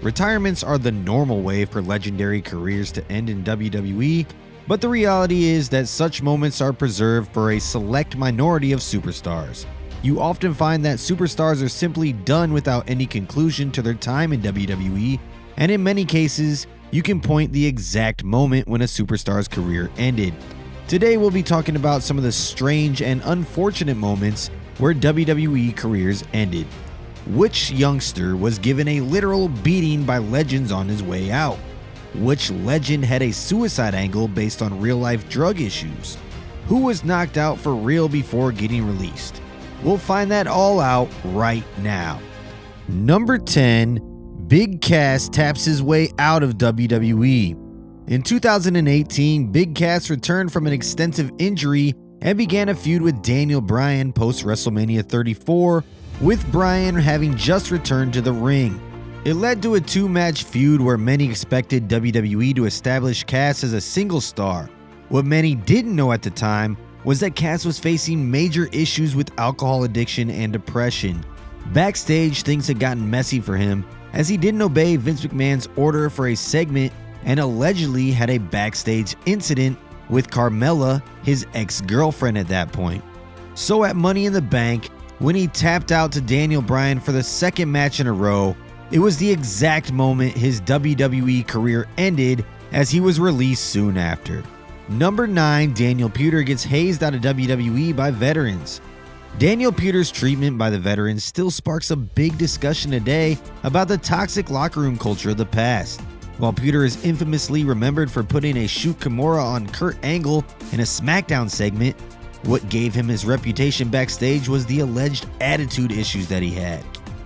Retirements are the normal way for legendary careers to end in WWE, but the reality is that such moments are preserved for a select minority of superstars. You often find that superstars are simply done without any conclusion to their time in WWE, and in many cases, you can point the exact moment when a superstar's career ended. Today we'll be talking about some of the strange and unfortunate moments where WWE careers ended. Which youngster was given a literal beating by legends on his way out? Which legend had a suicide angle based on real-life drug issues? Who was knocked out for real before getting released? We'll find that all out right now. Number 10, Big Cass taps his way out of WWE. In 2018, Big Cass returned from an extensive injury and began a feud with Daniel Bryan post-WrestleMania 34, with Bryan having just returned to the ring. It led to a two-match feud where many expected WWE to establish Cass as a single star. What many didn't know at the time was that Cass was facing major issues with alcohol addiction and depression. Backstage, things had gotten messy for him as he didn't obey Vince McMahon's order for a segment and allegedly had a backstage incident with Carmella, his ex-girlfriend at that point. So at Money in the Bank, when he tapped out to Daniel Bryan for the second match in a row, it was the exact moment his WWE career ended as he was released soon after. Number 9, Daniel Puder gets hazed out of WWE by veterans. Daniel Puder's treatment by the veterans still sparks a big discussion today about the toxic locker room culture of the past. While Puder is infamously remembered for putting a shoot Kimura on Kurt Angle in a SmackDown segment, what gave him his reputation backstage was the alleged attitude issues that he had.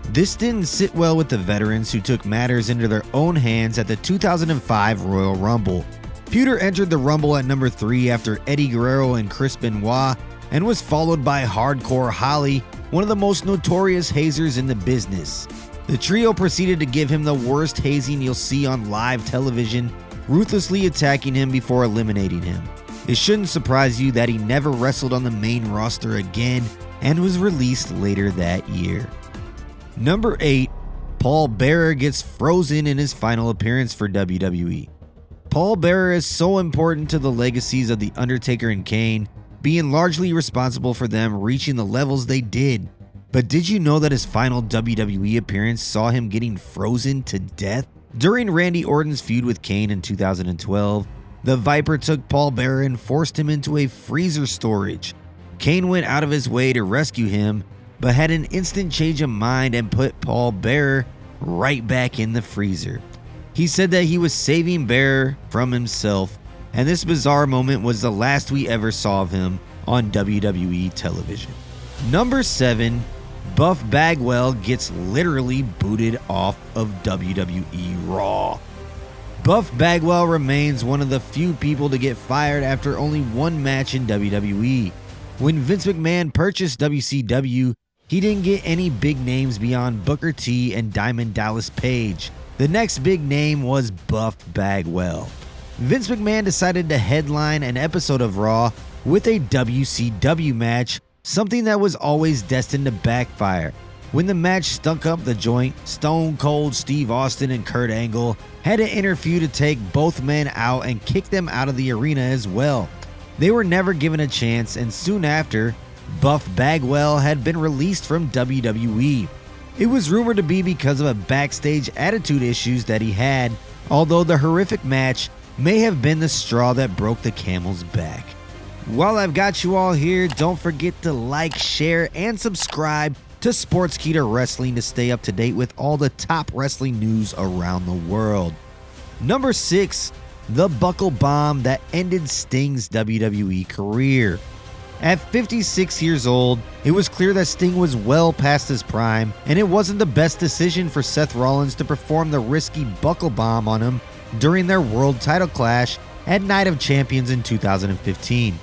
This didn't sit well with the veterans, who took matters into their own hands at the 2005 Royal Rumble. Puder entered the Rumble at number 3 after Eddie Guerrero and Chris Benoit, and was followed by Hardcore Holly, one of the most notorious hazers in the business. The trio proceeded to give him the worst hazing you'll see on live television, ruthlessly attacking him before eliminating him. It shouldn't surprise you that he never wrestled on the main roster again and was released later that year. Number 8, Paul Bearer gets frozen in his final appearance for WWE. Paul Bearer is so important to the legacies of The Undertaker and Kane, being largely responsible for them reaching the levels they did. But did you know that his final WWE appearance saw him getting frozen to death? During Randy Orton's feud with Kane in 2012, the Viper took Paul Bearer and forced him into a freezer storage. Kane went out of his way to rescue him, but had an instant change of mind and put Paul Bearer right back in the freezer. He said that he was saving Bearer from himself, and this bizarre moment was the last we ever saw of him on WWE television. Number 7, Buff Bagwell gets literally booted off of WWE Raw. Buff Bagwell remains one of the few people to get fired after only one match in WWE. When Vince McMahon purchased WCW, he didn't get any big names beyond Booker T and Diamond Dallas Page. The next big name was Buff Bagwell. Vince McMahon decided to headline an episode of Raw with a WCW match, something that was always destined to backfire. When the match stunk up the joint, Stone Cold Steve Austin and Kurt Angle had to interfere to take both men out and kick them out of the arena as well. They were never given a chance, and soon after, Buff Bagwell had been released from WWE. It was rumored to be because of a backstage attitude issues that he had, although the horrific match may have been the straw that broke the camel's back. While I've got you all here, don't forget to like, share, and subscribe to Sportskeeda Wrestling to stay up to date with all the top wrestling news around the world. Number 6, the buckle bomb that ended Sting's WWE career. At 56 years old, it was clear that Sting was well past his prime, and it wasn't the best decision for Seth Rollins to perform the risky buckle bomb on him during their world title clash at Night of Champions in 2015.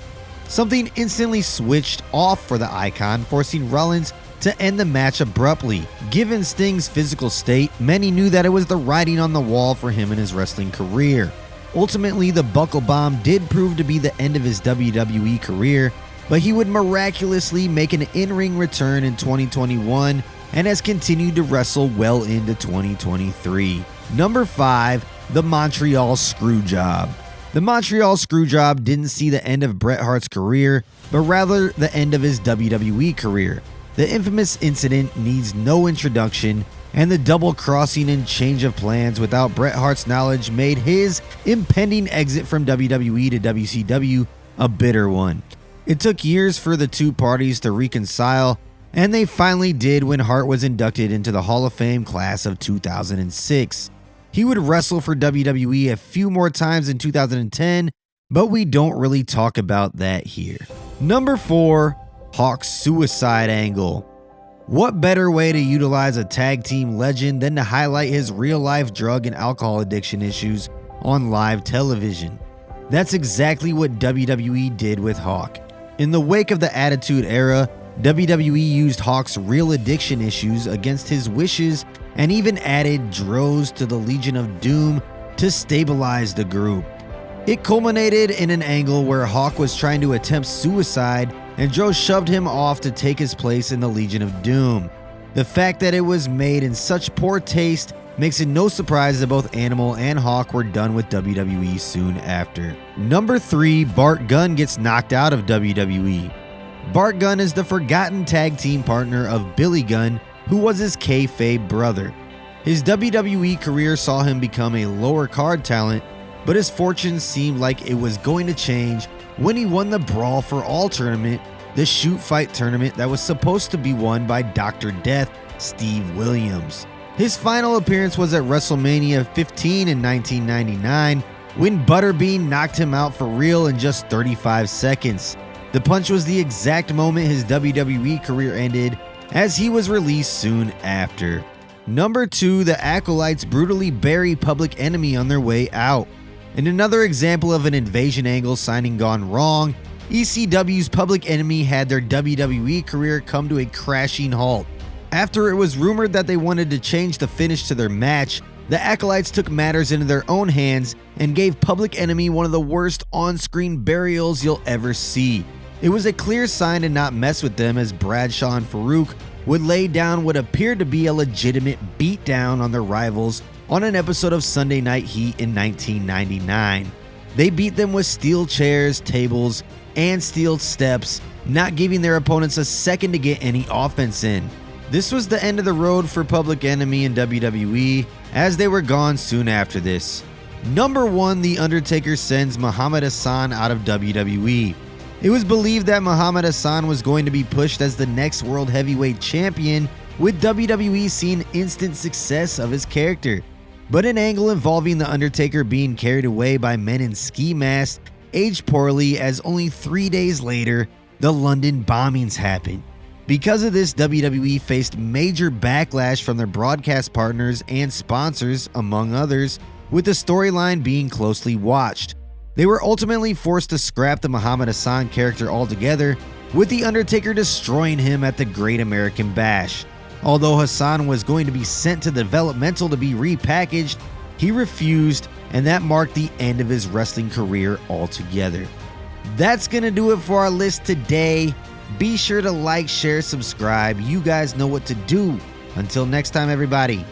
Something instantly switched off for the icon, forcing Rollins to end the match abruptly. Given Sting's physical state, many knew that it was the writing on the wall for him in his wrestling career. Ultimately, the buckle bomb did prove to be the end of his WWE career, but he would miraculously make an in-ring return in 2021 and has continued to wrestle well into 2023. Number 5, the Montreal Screwjob. The Montreal Screwjob didn't see the end of Bret Hart's career, but rather the end of his WWE career. The infamous incident needs no introduction, and the double-crossing and change of plans without Bret Hart's knowledge made his impending exit from WWE to WCW a bitter one. It took years for the two parties to reconcile, and they finally did when Hart was inducted into the Hall of Fame class of 2006. He would wrestle for WWE a few more times in 2010, but we don't really talk about that here. Number 4, Hawk's suicide angle. What better way to utilize a tag team legend than to highlight his real-life drug and alcohol addiction issues on live television? That's exactly what WWE did with Hawk. In the wake of the Attitude Era, WWE used Hawk's real addiction issues against his wishes and even added Droz to the Legion of Doom to stabilize the group. It culminated in an angle where Hawk was trying to attempt suicide and Droz shoved him off to take his place in the Legion of Doom. The fact that it was made in such poor taste makes it no surprise that both Animal and Hawk were done with WWE soon after. Number 3, Bart Gunn gets knocked out of WWE. Bart Gunn is the forgotten tag team partner of Billy Gunn, who was his kayfabe brother. His WWE career saw him become a lower card talent, but his fortune seemed like it was going to change when he won the Brawl for All tournament, the shoot fight tournament that was supposed to be won by Dr. Death, Steve Williams. His final appearance was at WrestleMania 15 in 1999 when Butterbean knocked him out for real in just 35 seconds. The punch was the exact moment his WWE career ended, as he was released soon after. Number 2, the Acolytes brutally bury Public Enemy on their way out. In another example of an invasion angle signing gone wrong, ECW's Public Enemy had their WWE career come to a crashing halt. After it was rumored that they wanted to change the finish to their match, the Acolytes took matters into their own hands and gave Public Enemy one of the worst on-screen burials you'll ever see. It was a clear sign to not mess with them, as Bradshaw and Farouk would lay down what appeared to be a legitimate beatdown on their rivals on an episode of Sunday Night Heat in 1999. They beat them with steel chairs, tables, and steel steps, not giving their opponents a second to get any offense in. This was the end of the road for Public Enemy and WWE, as they were gone soon after this. Number 1, The Undertaker sends Muhammad Hassan out of WWE. It was believed that Muhammad Hassan was going to be pushed as the next World Heavyweight Champion, with WWE seeing instant success of his character. But an angle involving The Undertaker being carried away by men in ski masks aged poorly, as only 3 days later, the London bombings happened. Because of this, WWE faced major backlash from their broadcast partners and sponsors, among others, with the storyline being closely watched. They were ultimately forced to scrap the Muhammad Hassan character altogether, with The Undertaker destroying him at the Great American Bash. Although Hassan was going to be sent to developmental to be repackaged, he refused, and that marked the end of his wrestling career altogether. That's gonna do it for our list today. Be sure to like, share, subscribe. You guys know what to do. Until next time, everybody.